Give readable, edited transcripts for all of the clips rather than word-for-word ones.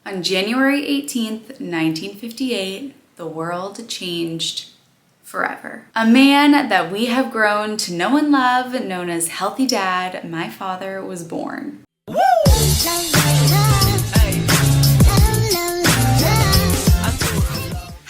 On January 18th, 1958, the world changed forever. A man that we have grown to know and love, known as Healthy Dad, my father, was born.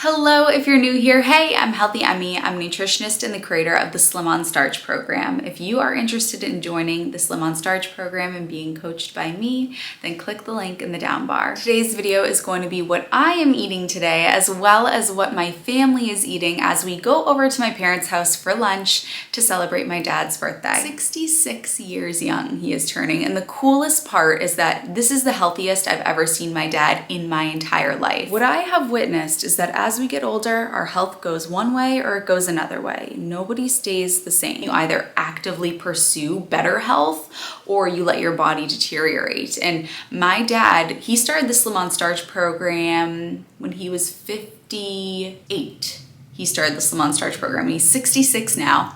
Hello, if you're new here, hey, I'm Healthy Emmie. I'm a nutritionist and the creator of the Slim on Starch program. If you are interested in joining the Slim on Starch program and being coached by me, then click the link in the down bar. Today's video is going to be what I am eating today, as well as what my family is eating as we go over to my parents' house for lunch to celebrate my dad's birthday. 66 years young he is turning, and the coolest part is that this is the healthiest I've ever seen my dad in my entire life. What I have witnessed is that as we get older, our health goes one way or it goes another way. Nobody stays the same. You either actively pursue better health or you let your body deteriorate. And my dad, he started the Slim on Starch program when he was 58. He started the Slim on Starch program and he's 66 now.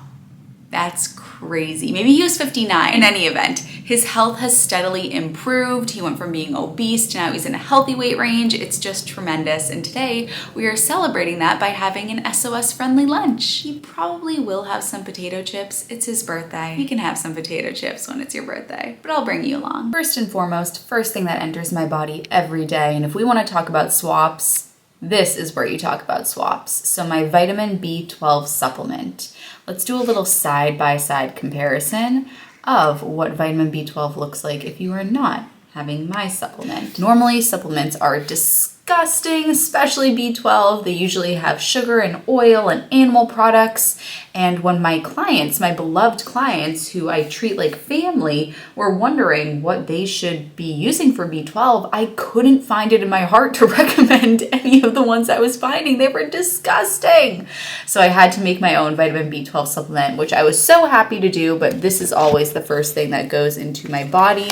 That's crazy. Maybe he was 59. In any event, his health has steadily improved. He went from being obese to now he's in a healthy weight range. It's just tremendous. And today we are celebrating that by having an SOS friendly lunch. He probably will have some potato chips. It's his birthday. He can have some potato chips when it's your birthday, but I'll bring you along. First and foremost, first thing that enters my body every day. And if we want to talk about swaps, this is where you talk about swaps. So my vitamin B12 supplement. Let's do a little side-by-side comparison of what vitamin B12 looks like if you are not having my supplement. Normally, supplements are disgusting, especially B12. They usually have sugar and oil and animal products. And when my clients, my beloved clients who I treat like family, were wondering what they should be using for B12, I couldn't find it in my heart to recommend any of the ones I was finding. They were disgusting. So I had to make my own vitamin B12 supplement, which I was so happy to do, but this is always the first thing that goes into my body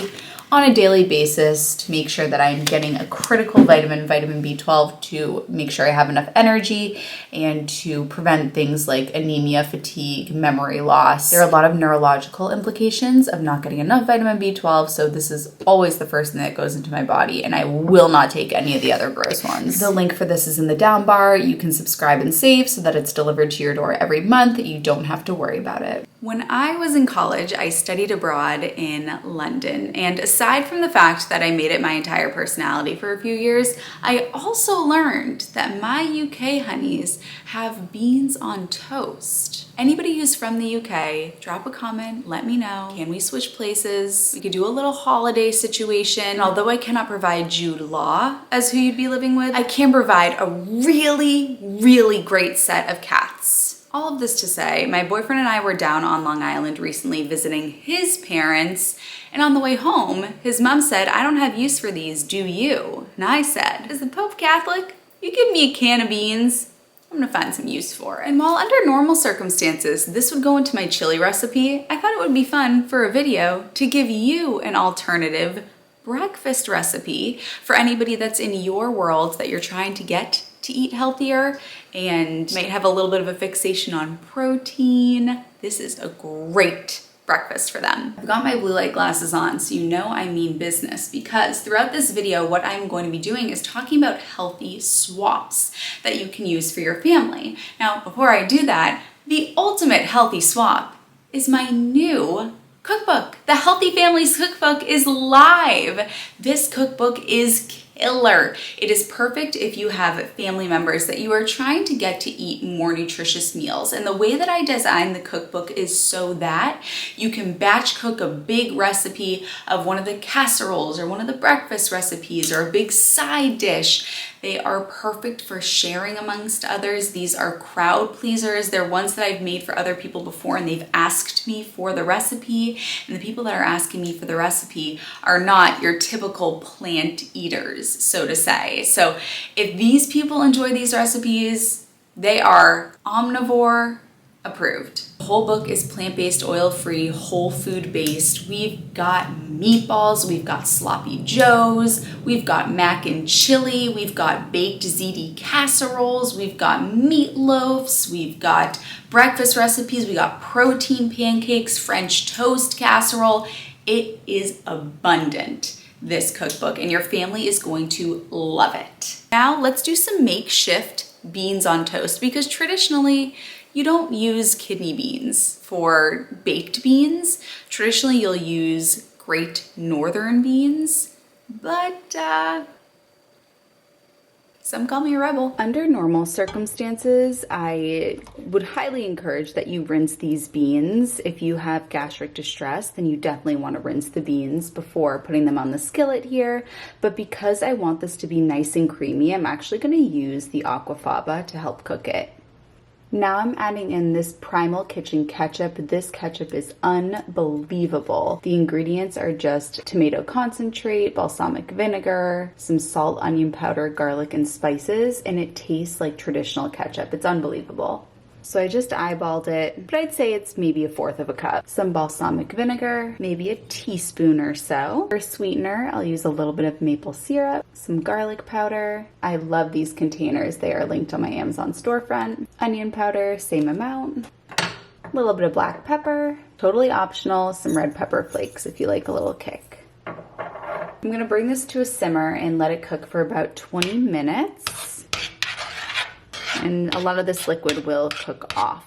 on a daily basis to make sure that I'm getting a critical vitamin B12, to make sure I have enough energy and to prevent things like anemia, fatigue, memory loss. There are a lot of neurological implications of not getting enough vitamin B12, so this is always the first thing that goes into my body, and I will not take any of the other gross ones. The link for this is in the down bar. You can subscribe and save so that it's delivered to your door every month. You don't have to worry about it. When I was in college, I studied abroad in London, and aside from the fact that I made it my entire personality for a few years, I also learned that my UK honeys have beans on toast. Anybody who's from the UK, drop a comment, let me know. Can we switch places? We could do a little holiday situation. Although I cannot provide Jude Law as who you'd be living with, I can provide a really, really great set of cats. All of this to say, my boyfriend and I were down on Long Island recently visiting his parents, and on the way home, his mom said, "I don't have use for these, do you?" And I said, "Is the Pope Catholic? You give me a can of beans, I'm gonna find some use for it." And while under normal circumstances, this would go into my chili recipe, I thought it would be fun for a video to give you an alternative breakfast recipe for anybody that's in your world that you're trying to get to eat healthier and might have a little bit of a fixation on protein. This is a great breakfast for them. I've got my blue light glasses on, so you know I mean business, because throughout this video, what I'm going to be doing is talking about healthy swaps that you can use for your family. Now, before I do that, the ultimate healthy swap is my new cookbook. The Healthy Families Cookbook is live. This cookbook is killer. It is perfect if you have family members that you are trying to get to eat more nutritious meals. And the way that I designed the cookbook is so that you can batch cook a big recipe of one of the casseroles or one of the breakfast recipes or a big side dish. They are perfect for sharing amongst others. These are crowd pleasers. They're ones that I've made for other people before and they've asked me for the recipe. And the people that are asking me for the recipe are not your typical plant eaters, so to say. So if these people enjoy these recipes, they are omnivore approved. The whole book is plant-based, oil-free, whole food-based. We've got meatballs, we've got sloppy joes, we've got mac and chili, we've got baked ziti casseroles, we've got meatloafs, we've got breakfast recipes, we got protein pancakes, French toast casserole. It is abundant. this cookbook and your family is going to love it. Now let's do some makeshift beans on toast, because traditionally you don't use kidney beans for baked beans. Traditionally you'll use Great Northern beans, but some call me a rebel. Under normal circumstances, I would highly encourage that you rinse these beans. If you have gastric distress, then you definitely want to rinse the beans before putting them on the skillet here. But because I want this to be nice and creamy, I'm actually going to use the aquafaba to help cook it. Now I'm adding in this Primal Kitchen ketchup. This ketchup is unbelievable. The ingredients are just tomato concentrate, balsamic vinegar, some salt, onion powder, garlic, and spices, and it tastes like traditional ketchup. It's unbelievable. So I just eyeballed it, but I'd say it's maybe 1/4 of a cup. Some balsamic vinegar, maybe a teaspoon or so. For sweetener, I'll use a little bit of maple syrup, some garlic powder. I love these containers. They are linked on my Amazon storefront. Onion powder, same amount. A little bit of black pepper, totally optional. Some red pepper flakes if you like a little kick. I'm gonna bring this to a simmer and let it cook for about 20 minutes. And a lot of this liquid will cook off.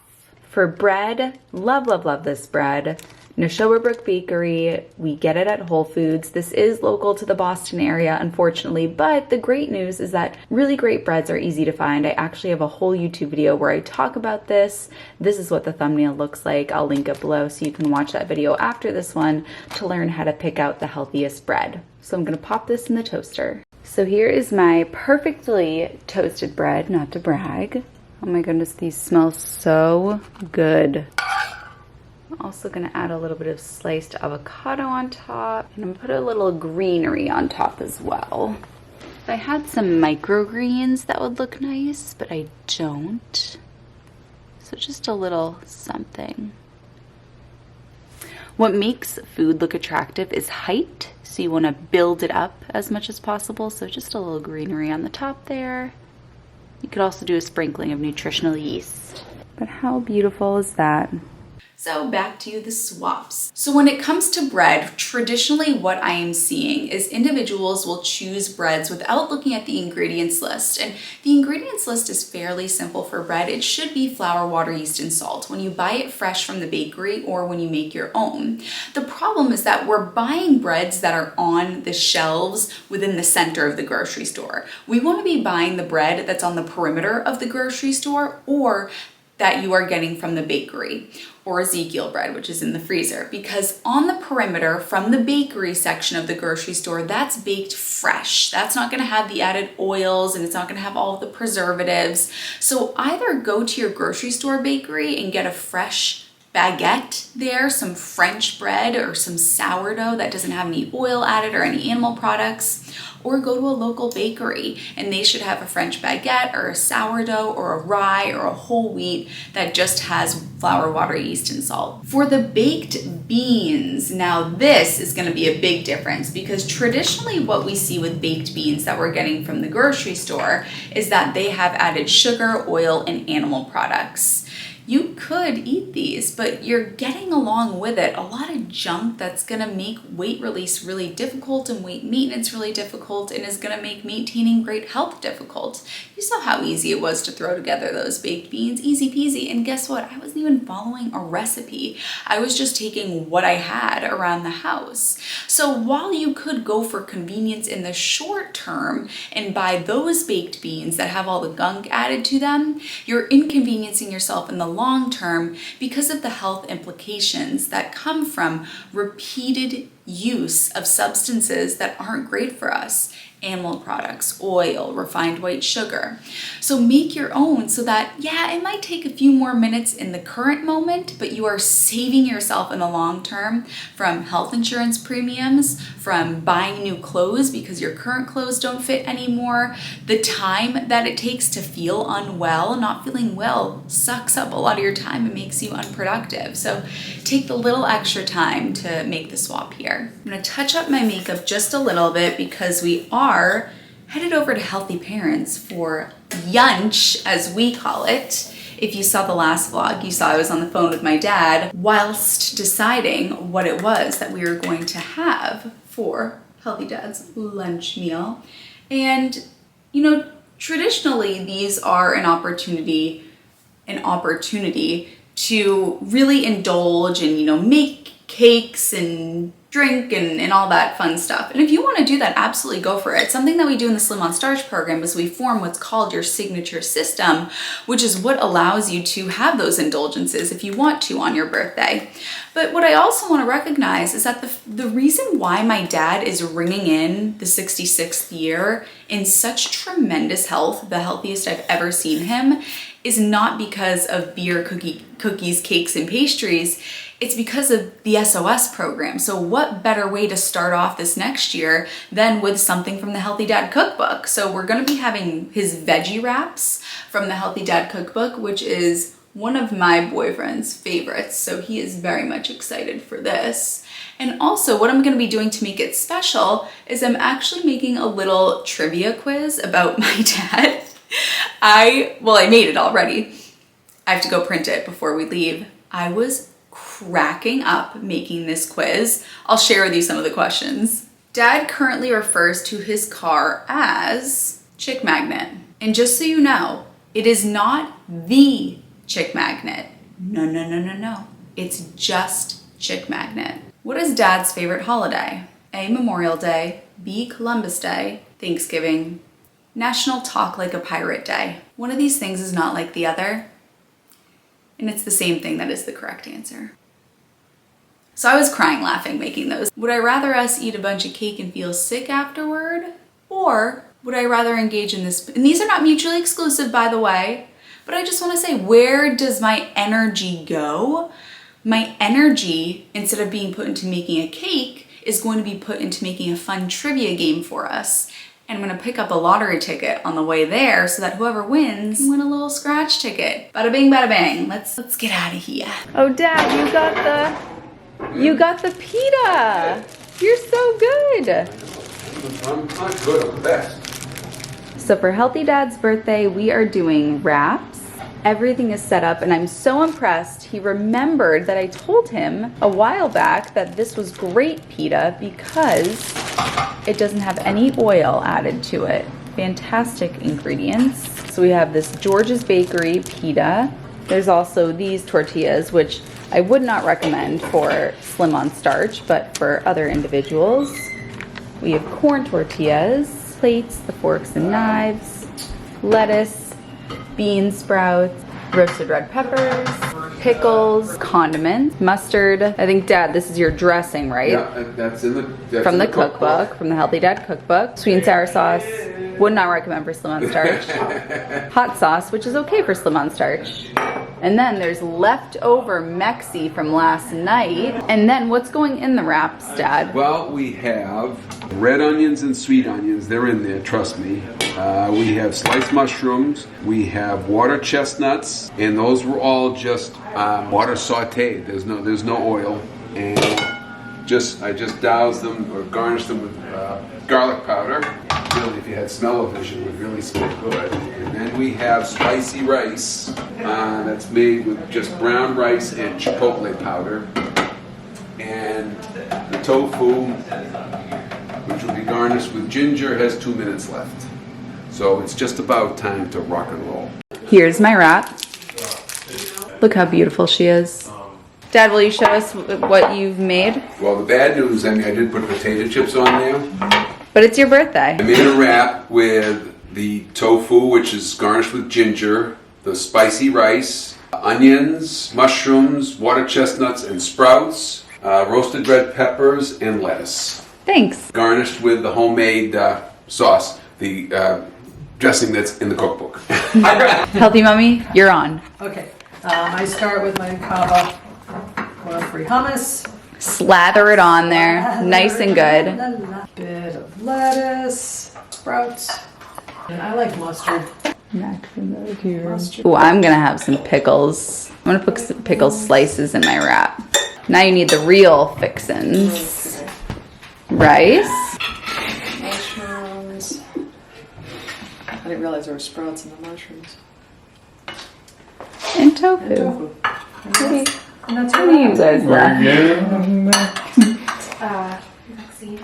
For bread, love, love, love this bread. Neshoba Brook Bakery, we get it at Whole Foods. This is local to the Boston area, unfortunately, but the great news is that really great breads are easy to find. I actually have a whole YouTube video where I talk about this. This is what the thumbnail looks like. I'll link it below so you can watch that video after this one to learn how to pick out the healthiest bread. So I'm gonna pop this in the toaster. So here is my perfectly toasted bread, not to brag. Oh my goodness, these smell so good. I'm also gonna add a little bit of sliced avocado on top, and I'm gonna put a little greenery on top as well. If I had some microgreens, that would look nice, but I don't. So just a little something. What makes food look attractive is height, so you want to build it up as much as possible. So just a little greenery on the top there. You could also do a sprinkling of nutritional yeast. But how beautiful is that? So back to the swaps. So when it comes to bread, traditionally what I am seeing is individuals will choose breads without looking at the ingredients list. And the ingredients list is fairly simple for bread. It should be flour, water, yeast, and salt when you buy it fresh from the bakery or when you make your own. The problem is that we're buying breads that are on the shelves within the center of the grocery store. We want to be buying the bread that's on the perimeter of the grocery store, or that you are getting from the bakery, or Ezekiel bread, which is in the freezer, because on the perimeter from the bakery section of the grocery store, that's baked fresh. That's not gonna have the added oils, and it's not gonna have all of the preservatives. So either go to your grocery store bakery and get a fresh baguette there, some French bread or some sourdough that doesn't have any oil added or any animal products, or go to a local bakery and they should have a French baguette or a sourdough or a rye or a whole wheat that just has flour, water, yeast, and salt. For the baked beans, now this is going to be a big difference, because traditionally what we see with baked beans that we're getting from the grocery store is that they have added sugar, oil, and animal products. You could eat these, but you're getting along with it a lot of junk that's gonna make weight release really difficult and weight maintenance really difficult, and is gonna make maintaining great health difficult. You saw how easy it was to throw together those baked beans, easy peasy, and guess what? I wasn't even following a recipe. I was just taking what I had around the house. So while you could go for convenience in the short term and buy those baked beans that have all the gunk added to them, you're inconveniencing yourself in the long term because of the health implications that come from repeated use of substances that aren't great for us. Animal products, oil, refined white sugar. So make your own so that, yeah, it might take a few more minutes in the current moment, but you are saving yourself in the long term from health insurance premiums, from buying new clothes because your current clothes don't fit anymore. The time that it takes to feel unwell, not feeling well, sucks up a lot of your time and makes you unproductive. So take the little extra time to make the swap here. I'm gonna touch up my makeup just a little bit because we are headed over to Healthy Parents for yunch, as we call it. If you saw the last vlog, you saw I was on the phone with my dad whilst deciding what it was that we were going to have for Healthy Dad's lunch meal. And, traditionally these are an opportunity to really indulge and, make cakes and drink and all that fun stuff. And if you want to do that, absolutely go for it. Something that we do in the Slim on Starch program is we form what's called your signature system, which is what allows you to have those indulgences if you want to on your birthday. But what I also want to recognize is that the reason why my dad is ringing in the 66th year in such tremendous health, the healthiest I've ever seen him, is not because of beer, cookies, cakes, and pastries. It's because of the SOS program. So what better way to start off this next year than with something from the Healthy Dad cookbook? So we're gonna be having his veggie wraps from the Healthy Dad cookbook, which is one of my boyfriend's favorites. So he is very much excited for this. And also what I'm gonna be doing to make it special is I'm actually making a little trivia quiz about my dad. I made it already. I have to go print it before we leave. I was cracking up making this quiz. I'll share with you some of the questions. Dad currently refers to his car as Chick Magnet. And just so you know, it is not the Chick Magnet. No. It's just Chick Magnet. What is Dad's favorite holiday? A, Memorial Day, B, Columbus Day, Thanksgiving, National Talk Like a Pirate Day. One of these things is not like the other, and it's the same thing that is the correct answer. So I was crying laughing making those. Would I rather us eat a bunch of cake and feel sick afterward? Or would I rather engage in this? And these are not mutually exclusive, by the way, but I just want to say, where does my energy go? My energy, instead of being put into making a cake, is going to be put into making a fun trivia game for us. And I'm gonna pick up a lottery ticket on the way there so that whoever wins can win a little scratch ticket. Bada bing, bada bang. Let's get out of here. Oh, Dad, you got the pita. You're so good. I'm not good, I'm the best. So for Healthy Dad's birthday, we are doing wraps. Everything is set up and I'm so impressed. He remembered that I told him a while back that this was great pita because it doesn't have any oil added to it. Fantastic ingredients. So we have this George's Bakery pita. There's also these tortillas, which I would not recommend for Slim on Starch, but for other individuals. We have corn tortillas, plates, the forks and knives, lettuce, bean sprouts, roasted red peppers, pickles, condiments, mustard. I think, Dad, this is your dressing, right? Yeah, that's from the cookbook, from the Healthy Dad cookbook. Sweet and sour sauce, would not recommend for Slim on Starch. Hot sauce, which is okay for Slim on Starch. And then there's leftover Mexi from last night. And then what's going in the wraps, Dad? Well, we have red onions and sweet onions. They're in there, trust me. We have sliced mushrooms. We have water chestnuts, and those were all just water sauteed. There's no oil, and I just doused them or garnished them with garlic powder. Really, if you had smell-o-vision, it would really smell good. And then we have spicy rice that's made with just brown rice and chipotle powder, and the tofu, which will be garnished with ginger, has 2 minutes left. So it's just about time to rock and roll. Here's my wrap. Look how beautiful she is. Dad, will you show us what you've made? Well, the bad news, I did put potato chips on there. But it's your birthday. I made a wrap with the tofu, which is garnished with ginger, the spicy rice, onions, mushrooms, water chestnuts, and sprouts, roasted red peppers, and lettuce. Thanks. Garnished with the homemade sauce, the dressing that's in the cookbook. Healthy Mummy, you're on. Okay, I start with my kava oil-free hummus. Slather it on there, nice and good. Bit of lettuce, sprouts, and I like mustard. Ooh, I'm gonna have some pickles. I'm gonna put some pickle slices in my wrap. Now you need the real fixins. Rice. Mushrooms. I didn't realize there were sprouts in the mushrooms. And tofu. And tofu. And that's what you guys left. Maxine.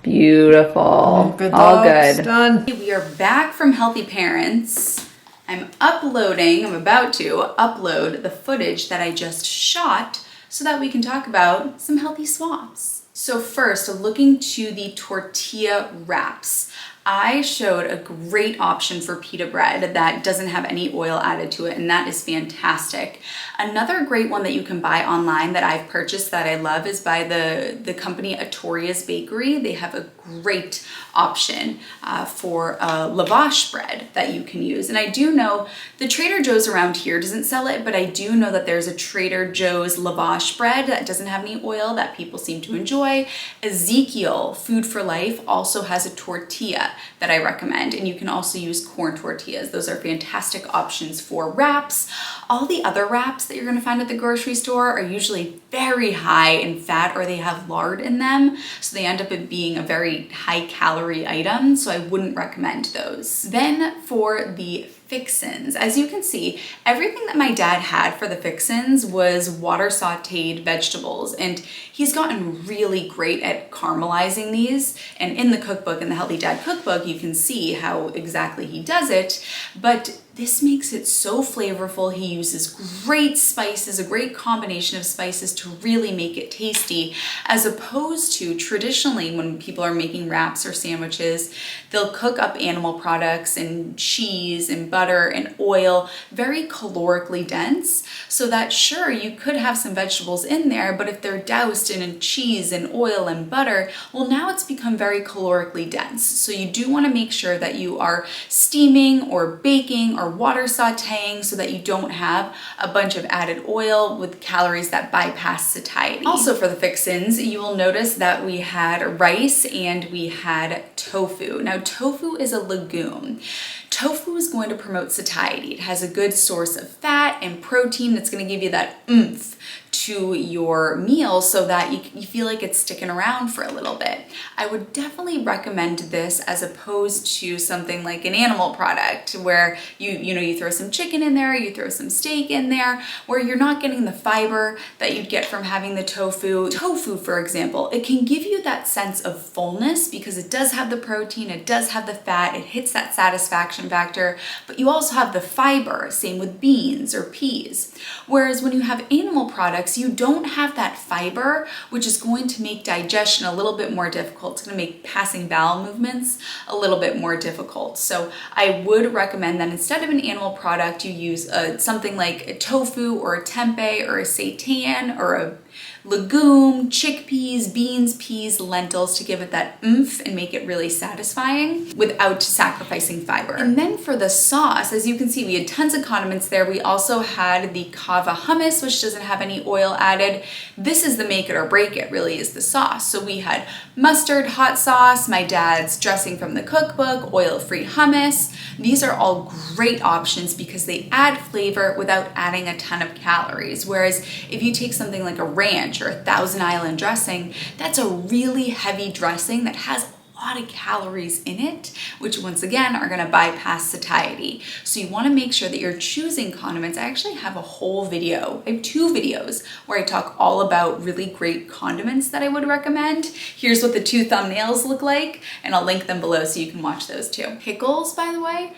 Beautiful. Good All dogs. good. Done. We are back from Healthy Parents. I'm about to upload the footage that I just shot so that we can talk about some healthy swaps. So first, looking to the tortilla wraps. I showed a great option for pita bread that doesn't have any oil added to it, and that is fantastic. Another great one that you can buy online that I've purchased that I love is by the company Atoria's Bakery. They have a great option for a lavash bread that you can use. And I do know the Trader Joe's around here doesn't sell it, but I do know that there's a Trader Joe's lavash bread that doesn't have any oil that people seem to enjoy. Ezekiel Food for Life also has a tortilla that I recommend, and you can also use corn tortillas. Those are fantastic options for wraps. All the other wraps that you're going to find at the grocery store are usually very high in fat, or they have lard in them, so they end up being a very high calorie item, so I wouldn't recommend those. Then for the fixins, as you can see, everything that my dad had for the fixins was water sauteed vegetables, and he's gotten really great at caramelizing these. And in the cookbook, in the Healthy Dad cookbook, you can see how exactly he does it, but this makes it so flavorful. He uses great spices, a great combination of spices to really make it tasty, as opposed to traditionally when people are making wraps or sandwiches, they'll cook up animal products and cheese and butter and oil, very calorically dense, so that sure, you could have some vegetables in there, but if they're doused in cheese and oil and butter, well, now it's become very calorically dense. So you do want to make sure that you are steaming or baking or water sauteing so that you don't have a bunch of added oil with calories that bypass satiety. Also for the fixins, you will notice that we had rice and we had tofu. Now tofu is a legume. Tofu is going to promote satiety. It has a good source of fat and protein that's going to give you that oomph to your meal so that you feel like it's sticking around for a little bit. I would definitely recommend this as opposed to something like an animal product where you throw some chicken in there, you throw some steak in there, where you're not getting the fiber that you'd get from having the tofu. Tofu, for example, it can give you that sense of fullness because it does have the protein, it does have the fat, it hits that satisfaction factor, but you also have the fiber, same with beans or peas. Whereas when you have animal products, you don't have that fiber, which is going to make digestion a little bit more difficult. It's going to make passing bowel movements a little bit more difficult. So I would recommend that instead of an animal product, you use something like a tofu or a tempeh or a seitan or a legume, chickpeas, beans, peas, lentils to give it that oomph and make it really satisfying without sacrificing fiber. And then for the sauce, as you can see, we had tons of condiments there. We also had the kava hummus, which doesn't have any oil added. This is the make it or break it, really, is the sauce. So we had mustard, hot sauce, my dad's dressing from the cookbook, oil-free hummus. These are all great options because they add flavor without adding a ton of calories. Whereas if you take something like a ranch or a Thousand Island dressing, that's a really heavy dressing that has a lot of calories in it, which once again are going to bypass satiety. So you want to make sure that you're choosing condiments. I actually have a whole video. I have 2 videos where I talk all about really great condiments that I would recommend. Here's what the 2 thumbnails look like, and I'll link them below so you can watch those too. Pickles, by the way,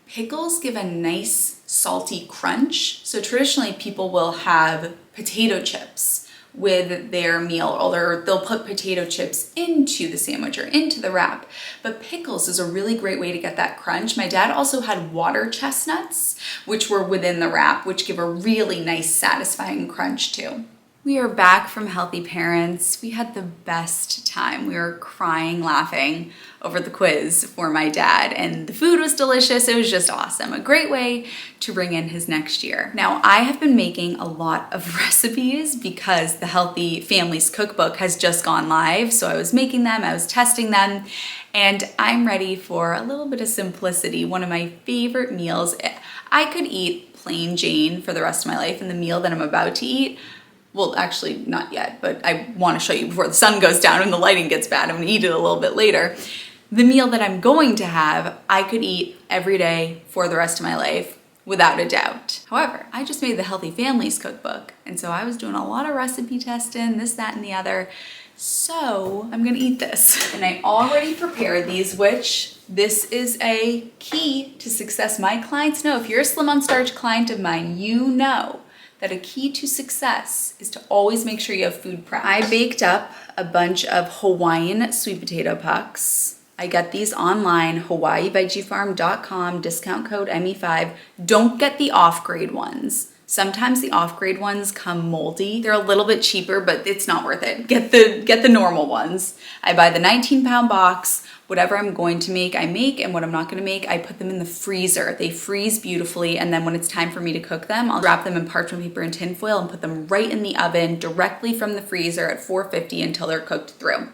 pickles give a nice salty crunch. So traditionally people will have potato chips with their meal, or they'll put potato chips into the sandwich or into the wrap. But pickles is a really great way to get that crunch. My dad also had water chestnuts, which were within the wrap, which give a really nice satisfying crunch too. We are back from Healthy Parents. We had the best time. We were crying, laughing over the quiz for my dad, and the food was delicious. It was just awesome. A great way to bring in his next year. Now, I have been making a lot of recipes because the Healthy Families cookbook has just gone live. So I was making them, I was testing them, and I'm ready for a little bit of simplicity. One of my favorite meals. I could eat plain Jane for the rest of my life, and the meal that I'm about to eat, well, actually not yet, but I want to show you before the sun goes down and the lighting gets bad. I'm gonna eat it a little bit later. The meal that I'm going to have, I could eat every day for the rest of my life without a doubt. However, I just made the Healthy Families cookbook, and so I was doing a lot of recipe testing, this, that, and the other, So I'm gonna eat this. And I already prepared these, which this is a key to success. My clients know, if you're a Slim on Starch client of mine, you know that a key to success is to always make sure you have food prep. I baked up a bunch of Hawaiian sweet potato pucks. I got these online, hawaiivegiefarm.com, discount code Emmie5. Don't get the off-grade ones. Sometimes the off-grade ones come moldy. They're a little bit cheaper, but it's not worth it. Get the normal ones. I buy the 19-pound box. Whatever I'm going to make, I make, and what I'm not gonna make, I put them in the freezer. They freeze beautifully, and then when it's time for me to cook them, I'll wrap them in parchment paper and tin foil and put them right in the oven directly from the freezer at 450 until they're cooked through.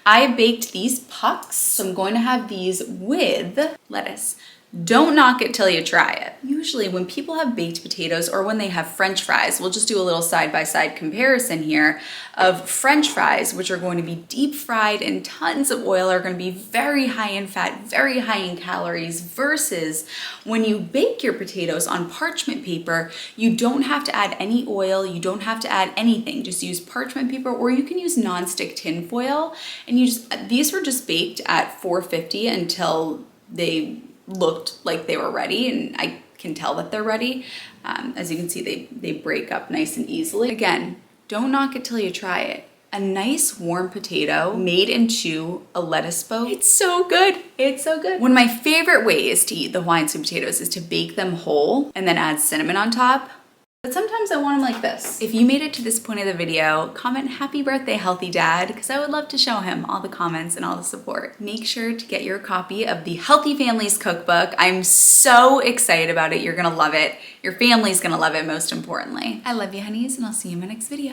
I baked these pucks, so I'm going to have these with lettuce. Don't knock it till you try it. Usually when people have baked potatoes or when they have French fries, we'll just do a little side-by-side comparison here of French fries, which are going to be deep fried in tons of oil, are going to be very high in fat, very high in calories, versus when you bake your potatoes on parchment paper, you don't have to add any oil, you don't have to add anything. Just use parchment paper, or you can use nonstick tin foil. And these were just baked at 450 until they looked like they were ready, and I can tell that they're ready. As you can see, they break up nice and easily. Again, don't knock it till you try it. A nice warm potato made into a lettuce boat. It's so good. It's so good. One of my favorite ways to eat the Hawaiian sweet potatoes is to bake them whole and then add cinnamon on top. But sometimes I want them like this. If you made it to this point of the video, comment happy birthday, healthy dad, because I would love to show him all the comments and all the support. Make sure to get your copy of the Healthy Families Cookbook. I'm so excited about it. You're gonna love it. Your family's gonna love it, most importantly. I love you, honeys, and I'll see you in my next video.